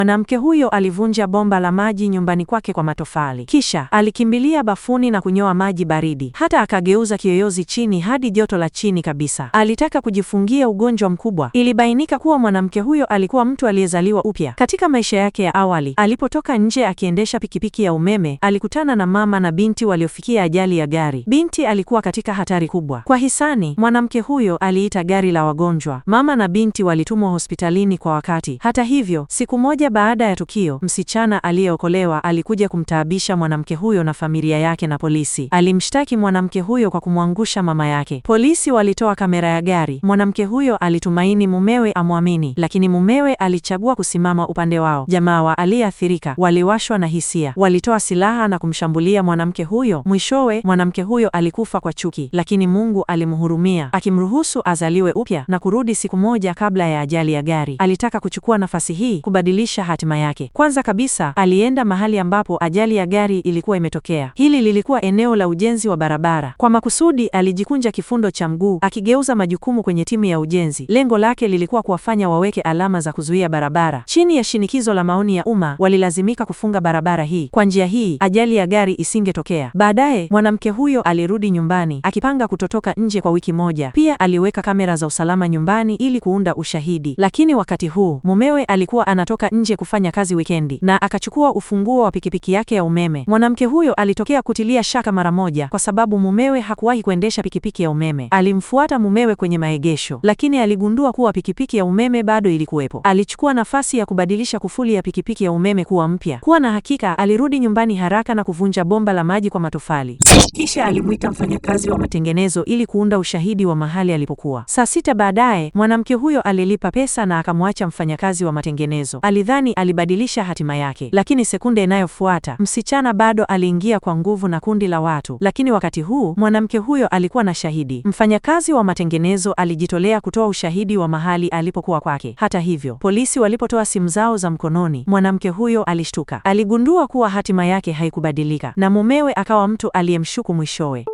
Mwanamke huyo alivunja bomba la maji nyumbani kwake kwa matofali. Kisha alikimbilia bafuni na kunyoa maji baridi. Hata akageuza kiyoyozi chini hadi joto la chini kabisa. Alitaka kujifungia ugonjwa mkubwa. Ilibainika kuwa mwanamke huyo alikuwa mtu aliyezaliwa upya. Katika maisha yake ya awali, alipotoka nje akiendesha pikipiki ya umeme, alikutana na mama na binti waliofikia ajali ya gari. Binti alikuwa katika hatari kubwa. Kwa hisani, mwanamke huyo aliita gari la wagonjwa. Mama na binti walitumwa hospitalini kwa wakati. Hata hivyo, siku moja baada ya tukio, msichana aliyeokolewa alikuja kumtaabisha mwanamke huyo na familia yake na polisi. Alimshtaki mwanamke huyo kwa kumwangusha mama yake. Polisi walitoa kamera ya gari. Mwanamke huyo alitumaini mumewe amwamini, lakini mumewe alichagua kusimama upande wao. Jamaa wa aliyeathirika waliwashwa na hisia. Walitoa silaha na kumshambulia mwanamke huyo. Mwishowe, mwanamke huyo alikufa kwa chuki, lakini Mungu alimhurumia, akimruhusu azaliwe upya na kurudi siku moja kabla ya ajali ya gari. Alitaka kuchukua nafasi hii kubadilisha hatima yake. Kwanza kabisa, alienda mahali ambapo ajali ya gari ilikuwa imetokea. Hili lilikuwa eneo la ujenzi wa barabara. Kwa makusudi, alijikunja kifundo cha mguu, akigeuza majukumu kwenye timu ya ujenzi. Lengo lake lilikuwa kuwafanya waweke alama za kuzuia barabara. Chini ya shinikizo la maoni ya umma, walilazimika kufunga barabara hii. Kwa njia hii, ajali ya gari isingetokea. Baadaye, mwanamke huyo alirudi nyumbani, akipanga kutotoka nje kwa wiki moja. Pia aliweka kamera za usalama nyumbani ili kuunda ushahidi. Lakini wakati huu, mumewe alikuwa anatoka nje kufanya kazi wikendi na akachukua ufunguo wa pikipiki yake ya umeme. Mwanamke huyo alitokea kutilia shaka mara moja kwa sababu mumewe hakuwahi kuendesha pikipiki ya umeme. Alimfuata mumewe kwenye maegesho, lakini aligundua kuwa pikipiki ya umeme bado ilikuwepo. Alichukua nafasi ya kubadilisha kufuli ya pikipiki ya umeme kuwa mpya. Kuwa na hakika, alirudi nyumbani haraka na kuvunja bomba la maji kwa matofali. Kisha alimwita mfanyakazi wa matengenezo ili kuunda ushahidi wa mahali alipokuwa. Saa 6 baadaye, mwanamke huyo alilipa pesa na akamwacha mfanyakazi wa matengenezo. Alidhani alibadilisha hatima yake, lakini sekunde inayofuata, msichana bado aliingia kwa nguvu na kundi la watu. Lakini wakati huu, mwanamke huyo alikuwa na shahidi. Mfanyakazi wa matengenezo alijitolea kutoa ushahidi wa mahali alipokuwa kwake. Hata hivyo, polisi walipotoa simu zao za mkononi, mwanamke huyo alishtuka. Aligundua kuwa hatima yake haikubadilika na mumewe akawa mtu aliyemshuku mwishowe.